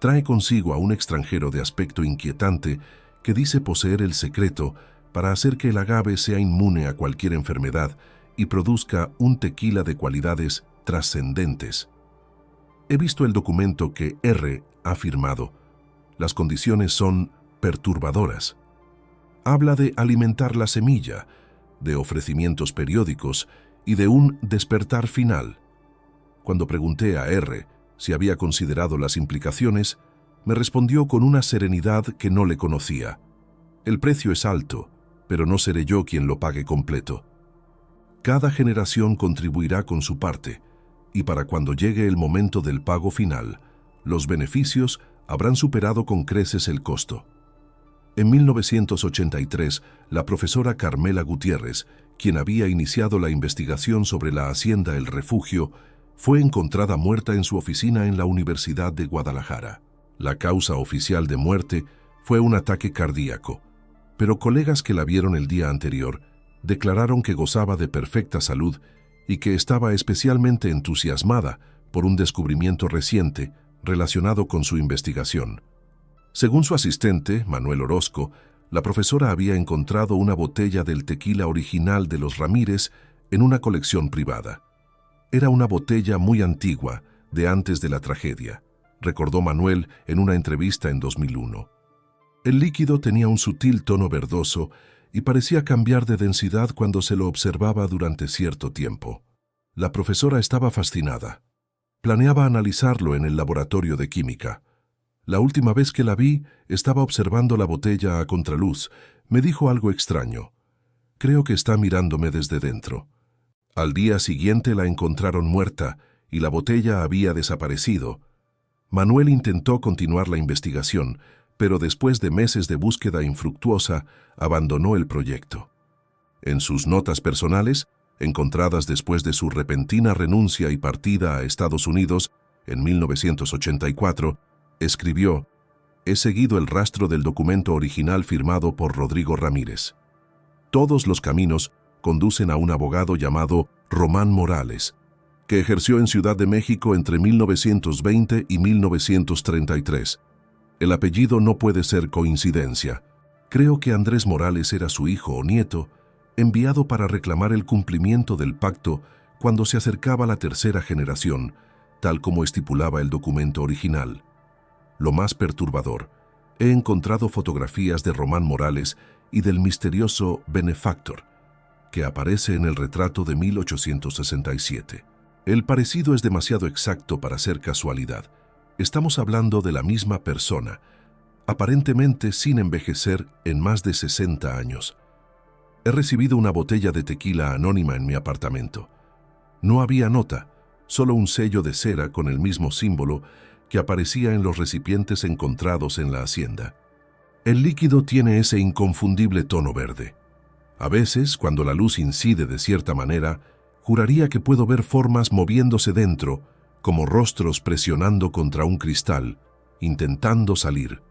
Trae consigo a un extranjero de aspecto inquietante que dice poseer el secreto para hacer que el agave sea inmune a cualquier enfermedad y produzca un tequila de cualidades trascendentes. He visto el documento que R. ha firmado. Las condiciones son perturbadoras. Habla de alimentar la semilla, de ofrecimientos periódicos y de un despertar final. Cuando pregunté a R. si había considerado las implicaciones, me respondió con una serenidad que no le conocía: el precio es alto, pero no seré yo quien lo pague completo. Cada generación contribuirá con su parte, y para cuando llegue el momento del pago final, los beneficios habrán superado con creces el costo. En 1983, la profesora Carmela Gutiérrez, quien había iniciado la investigación sobre la hacienda El Refugio, fue encontrada muerta en su oficina en la Universidad de Guadalajara. La causa oficial de muerte fue un ataque cardíaco, pero colegas que la vieron el día anterior declararon que gozaba de perfecta salud y que estaba especialmente entusiasmada por un descubrimiento reciente relacionado con su investigación. Según su asistente, Manuel Orozco, la profesora había encontrado una botella del tequila original de los Ramírez en una colección privada. Era una botella muy antigua, de antes de la tragedia, recordó Manuel en una entrevista en 2001. El líquido tenía un sutil tono verdoso y parecía cambiar de densidad cuando se lo observaba durante cierto tiempo. La profesora estaba fascinada. Planeaba analizarlo en el laboratorio de química. La última vez que la vi, estaba observando la botella a contraluz. Me dijo algo extraño. Creo que está mirándome desde dentro. Al día siguiente la encontraron muerta y la botella había desaparecido. Manuel intentó continuar la investigación, pero después de meses de búsqueda infructuosa, abandonó el proyecto. En sus notas personales, encontradas después de su repentina renuncia y partida a Estados Unidos en 1984, escribió: «He seguido el rastro del documento original firmado por Rodrigo Ramírez. Todos los caminos conducen a un abogado llamado Román Morales, que ejerció en Ciudad de México entre 1920 y 1933. El apellido no puede ser coincidencia. Creo que Andrés Morales era su hijo o nieto, enviado para reclamar el cumplimiento del pacto cuando se acercaba la tercera generación, tal como estipulaba el documento original. lo más perturbador, he encontrado fotografías de Román Morales y del misterioso benefactor, que aparece en el retrato de 1867. El parecido es demasiado exacto para ser casualidad. Estamos hablando de la misma persona, aparentemente sin envejecer en más de 60 años. He recibido una botella de tequila anónima en mi apartamento. No había nota, solo un sello de cera con el mismo símbolo que aparecía en los recipientes encontrados en la hacienda. El líquido tiene ese inconfundible tono verde. A veces, cuando la luz incide de cierta manera, juraría que puedo ver formas moviéndose dentro, como rostros presionando contra un cristal, intentando salir.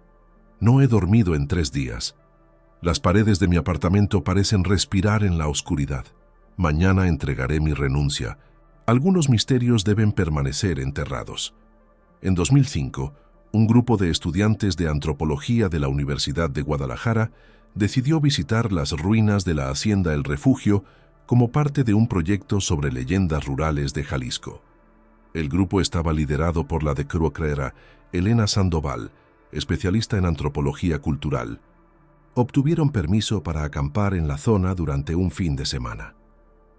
No he dormido en 3 días. Las paredes de mi apartamento parecen respirar en la oscuridad. Mañana entregaré mi renuncia. Algunos misterios deben permanecer enterrados. En 2005, un grupo de estudiantes de antropología de la Universidad de Guadalajara decidió visitar las ruinas de la hacienda El Refugio como parte de un proyecto sobre leyendas rurales de Jalisco. El grupo estaba liderado por la decrucrera Elena Sandoval, especialista en antropología cultural. Obtuvieron permiso para acampar en la zona durante un fin de semana.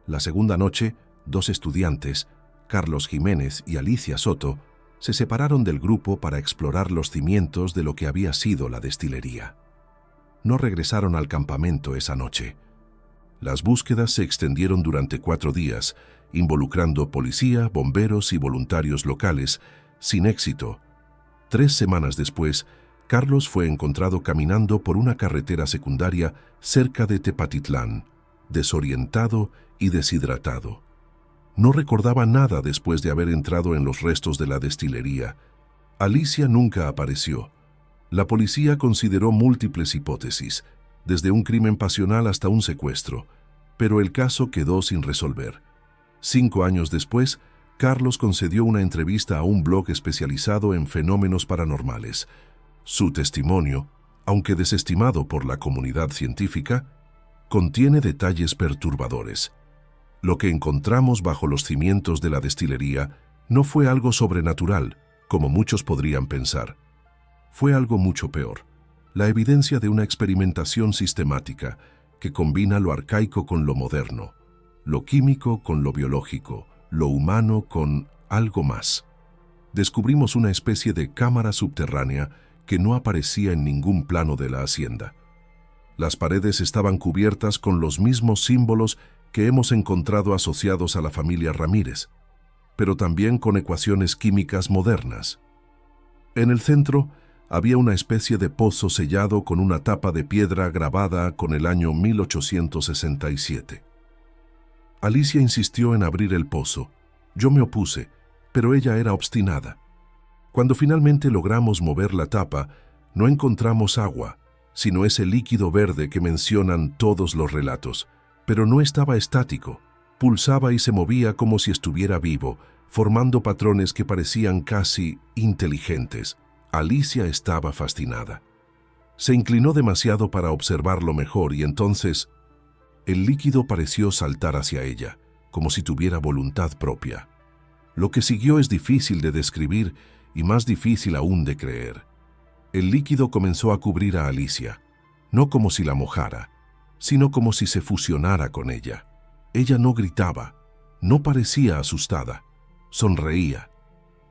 La segunda noche, 2 estudiantes, Carlos Jiménez y Alicia Soto, se separaron del grupo para explorar los cimientos de lo que había sido la destilería. No regresaron al campamento esa noche. Las búsquedas se extendieron durante 4 días, involucrando policía, bomberos y voluntarios locales, sin éxito. 3 semanas después, Carlos fue encontrado caminando por una carretera secundaria cerca de Tepatitlán, desorientado y deshidratado. No recordaba nada después de haber entrado en los restos de la destilería. Alicia nunca apareció. La policía consideró múltiples hipótesis, desde un crimen pasional hasta un secuestro, pero el caso quedó sin resolver. 5 años después, Carlos concedió una entrevista a un blog especializado en fenómenos paranormales. Su testimonio, aunque desestimado por la comunidad científica, contiene detalles perturbadores. Lo que encontramos bajo los cimientos de la destilería no fue algo sobrenatural, como muchos podrían pensar. Fue algo mucho peor, la evidencia de una experimentación sistemática que combina lo arcaico con lo moderno, lo químico con lo biológico, lo humano con algo más. Descubrimos una especie de cámara subterránea que no aparecía en ningún plano de la hacienda. Las paredes estaban cubiertas con los mismos símbolos que hemos encontrado asociados a la familia Ramírez, pero también con ecuaciones químicas modernas. En el centro había una especie de pozo sellado con una tapa de piedra grabada con el año 1867. Alicia insistió en abrir el pozo. Yo me opuse, pero ella era obstinada. Cuando finalmente logramos mover la tapa, no encontramos agua, sino ese líquido verde que mencionan todos los relatos. Pero no estaba estático, pulsaba y se movía como si estuviera vivo, formando patrones que parecían casi inteligentes. Alicia estaba fascinada. Se inclinó demasiado para observarlo mejor y entonces el líquido pareció saltar hacia ella, como si tuviera voluntad propia. Lo que siguió es difícil de describir y más difícil aún de creer. El líquido comenzó a cubrir a Alicia, no como si la mojara, sino como si se fusionara con ella. Ella no gritaba, no parecía asustada, sonreía.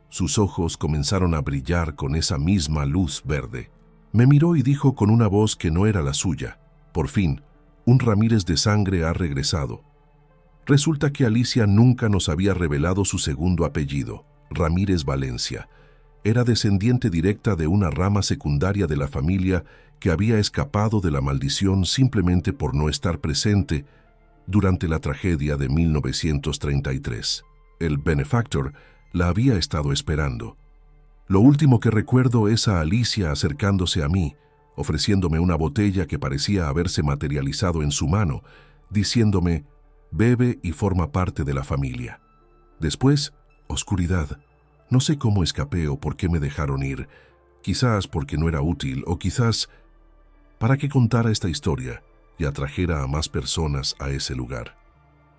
Sus ojos comenzaron a brillar con esa misma luz verde. Me miró y dijo con una voz que no era la suya: por fin, un Ramírez de sangre ha regresado. Resulta que Alicia nunca nos había revelado su segundo apellido, Ramírez Valencia. Era descendiente directa de una rama secundaria de la familia que había escapado de la maldición simplemente por no estar presente durante la tragedia de 1933. El benefactor la había estado esperando. Lo último que recuerdo es a Alicia acercándose a mí, ofreciéndome una botella que parecía haberse materializado en su mano, diciéndome: bebe y forma parte de la familia. Después, oscuridad. No sé cómo escapé o por qué me dejaron ir. Quizás porque no era útil o quizás para que contara esta historia y atrajera a más personas a ese lugar.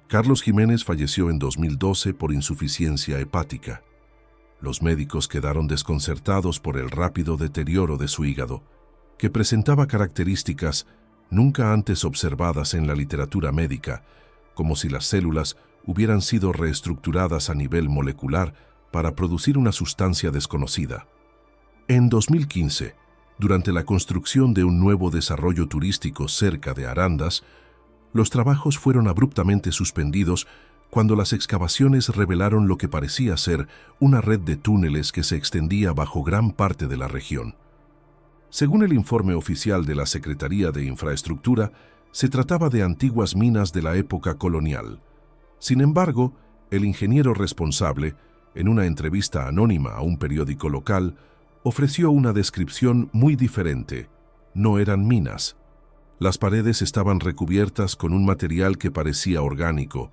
Carlos Jiménez falleció en 2012 por insuficiencia hepática. Los médicos quedaron desconcertados por el rápido deterioro de su hígado, que presentaba características nunca antes observadas en la literatura médica, como si las células hubieran sido reestructuradas a nivel molecular para producir una sustancia desconocida. En 2015, durante la construcción de un nuevo desarrollo turístico cerca de Arandas, los trabajos fueron abruptamente suspendidos cuando las excavaciones revelaron lo que parecía ser una red de túneles que se extendía bajo gran parte de la región. Según el informe oficial de la Secretaría de Infraestructura, se trataba de antiguas minas de la época colonial. Sin embargo, el ingeniero responsable, en una entrevista anónima a un periódico local, ofreció una descripción muy diferente. No eran minas. Las paredes estaban recubiertas con un material que parecía orgánico,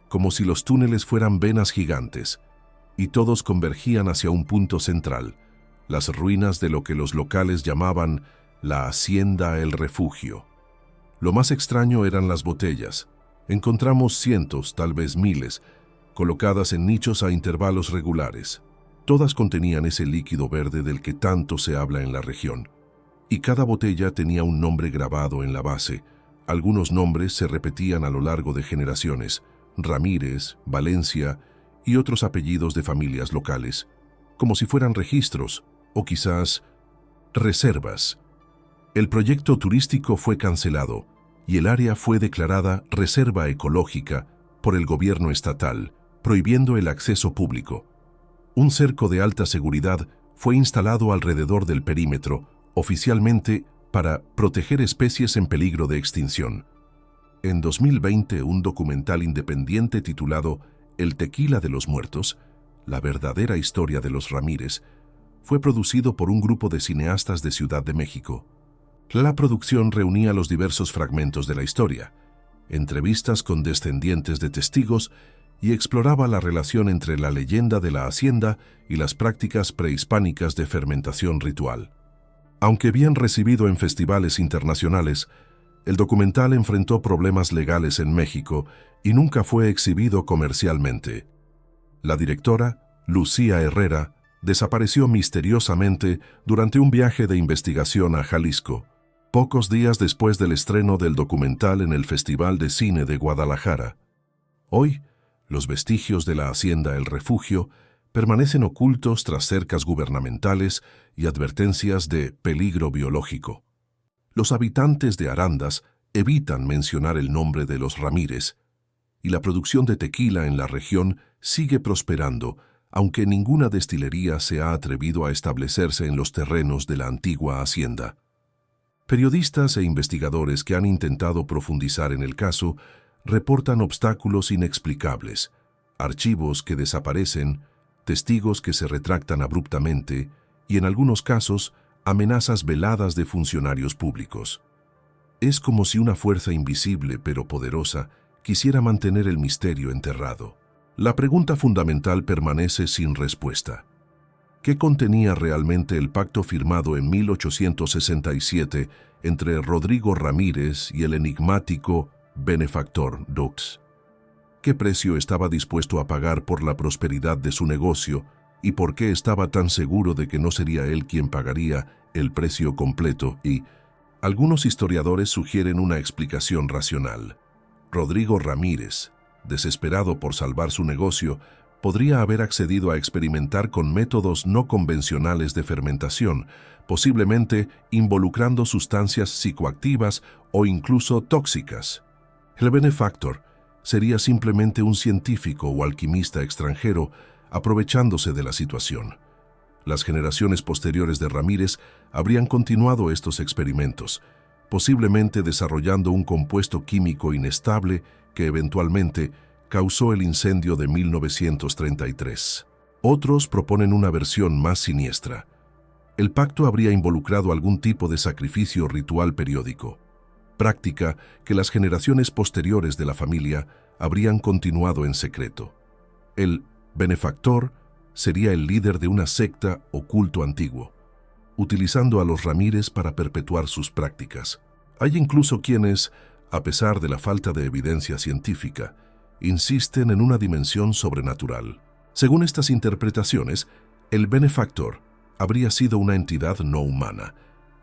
como si los túneles fueran venas gigantes, y todos convergían hacia un punto central, las ruinas de lo que los locales llamaban la Hacienda El Refugio. Lo más extraño eran las botellas. Encontramos cientos, tal vez miles, colocadas en nichos a intervalos regulares. Todas contenían ese líquido verde del que tanto se habla en la región. Y cada botella tenía un nombre grabado en la base. Algunos nombres se repetían a lo largo de generaciones: Ramírez, Valencia y otros apellidos de familias locales, como si fueran registros o quizás reservas. El proyecto turístico fue cancelado y el área fue declarada reserva ecológica por el gobierno estatal, prohibiendo el acceso público. Un cerco de alta seguridad fue instalado alrededor del perímetro, oficialmente para proteger especies en peligro de extinción. En 2020, un documental independiente titulado El Tequila de los Muertos, la verdadera historia de los Ramírez, fue producido por un grupo de cineastas de Ciudad de México. La producción reunía los diversos fragmentos de la historia, entrevistas con descendientes de testigos y exploraba la relación entre la leyenda de la hacienda y las prácticas prehispánicas de fermentación ritual. Aunque bien recibido en festivales internacionales, el documental enfrentó problemas legales en México y nunca fue exhibido comercialmente. La directora, Lucía Herrera, desapareció misteriosamente durante un viaje de investigación a Jalisco, pocos días después del estreno del documental en el Festival de Cine de Guadalajara. Hoy, los vestigios de la Hacienda El Refugio permanecen ocultos tras cercas gubernamentales y advertencias de peligro biológico. Los habitantes de Arandas evitan mencionar el nombre de los Ramírez, y la producción de tequila en la región sigue prosperando, aunque ninguna destilería se ha atrevido a establecerse en los terrenos de la antigua hacienda. Periodistas e investigadores que han intentado profundizar en el caso reportan obstáculos inexplicables, archivos que desaparecen, testigos que se retractan abruptamente y, en algunos casos, amenazas veladas de funcionarios públicos. Es como si una fuerza invisible pero poderosa quisiera mantener el misterio enterrado. La pregunta fundamental permanece sin respuesta. ¿Qué contenía realmente el pacto firmado en 1867 entre Rodrigo Ramírez y el enigmático benefactor Dux? ¿Qué precio estaba dispuesto a pagar por la prosperidad de su negocio y por qué estaba tan seguro de que no sería él quien pagaría el precio completo? Y algunos historiadores sugieren una explicación racional. Rodrigo Ramírez, desesperado por salvar su negocio, podría haber accedido a experimentar con métodos no convencionales de fermentación, posiblemente involucrando sustancias psicoactivas o incluso tóxicas. El benefactor sería simplemente un científico o alquimista extranjero aprovechándose de la situación. Las generaciones posteriores de Ramírez habrían continuado estos experimentos, posiblemente desarrollando un compuesto químico inestable que eventualmente causó el incendio de 1933. Otros proponen una versión más siniestra. El pacto habría involucrado algún tipo de sacrificio ritual periódico, práctica que las generaciones posteriores de la familia habrían continuado en secreto. El benefactor sería el líder de una secta o culto antiguo, utilizando a los Ramírez para perpetuar sus prácticas. Hay incluso quienes, a pesar de la falta de evidencia científica, insisten en una dimensión sobrenatural. Según estas interpretaciones, El benefactor habría sido una entidad no humana,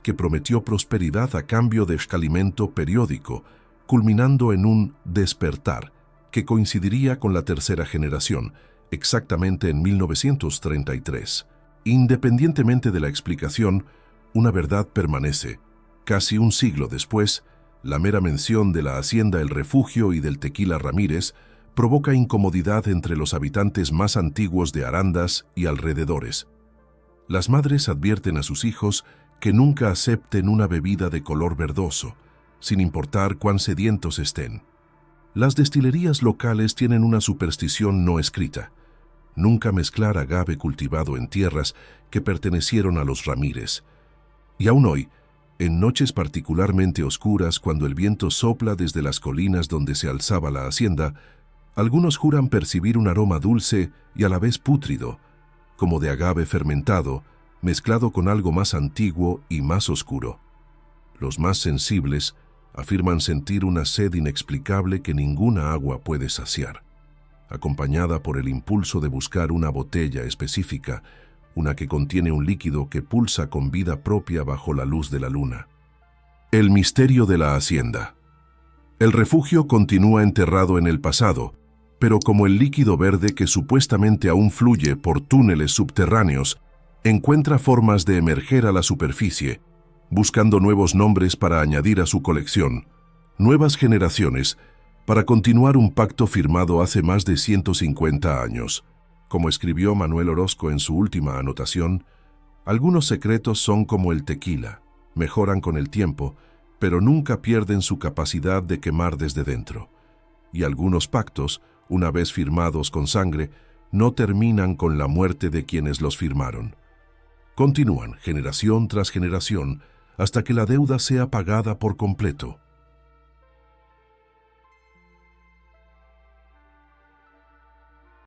que prometió prosperidad a cambio de escalimento periódico, culminando en un despertar que coincidiría con la tercera generación, exactamente en 1933. Independientemente de la explicación, una verdad permanece. Casi un siglo después, la mera mención de la hacienda El Refugio y del Tequila Ramírez provoca incomodidad entre los habitantes más antiguos de Arandas y alrededores. Las madres advierten a sus hijos que nunca acepten una bebida de color verdoso, sin importar cuán sedientos estén. Las destilerías locales tienen una superstición no escrita: nunca mezclar agave cultivado en tierras que pertenecieron a los Ramírez. Y aún hoy, en noches particularmente oscuras, cuando el viento sopla desde las colinas donde se alzaba la hacienda, algunos juran percibir un aroma dulce y a la vez pútrido, como de agave fermentado, mezclado con algo más antiguo y más oscuro. Los más sensibles afirman sentir una sed inexplicable que ninguna agua puede saciar, acompañada por el impulso de buscar una botella específica, una que contiene un líquido que pulsa con vida propia bajo la luz de la luna. El misterio de la hacienda. El refugio continúa enterrado en el pasado, pero como el líquido verde que supuestamente aún fluye por túneles subterráneos, encuentra formas de emerger a la superficie, buscando nuevos nombres para añadir a su colección, nuevas generaciones, para continuar un pacto firmado hace más de 150 años. Como escribió Manuel Orozco en su última anotación, algunos secretos son como el tequila, mejoran con el tiempo, pero nunca pierden su capacidad de quemar desde dentro. Y algunos pactos, una vez firmados con sangre, no terminan con la muerte de quienes los firmaron. Continúan generación tras generación hasta que la deuda sea pagada por completo.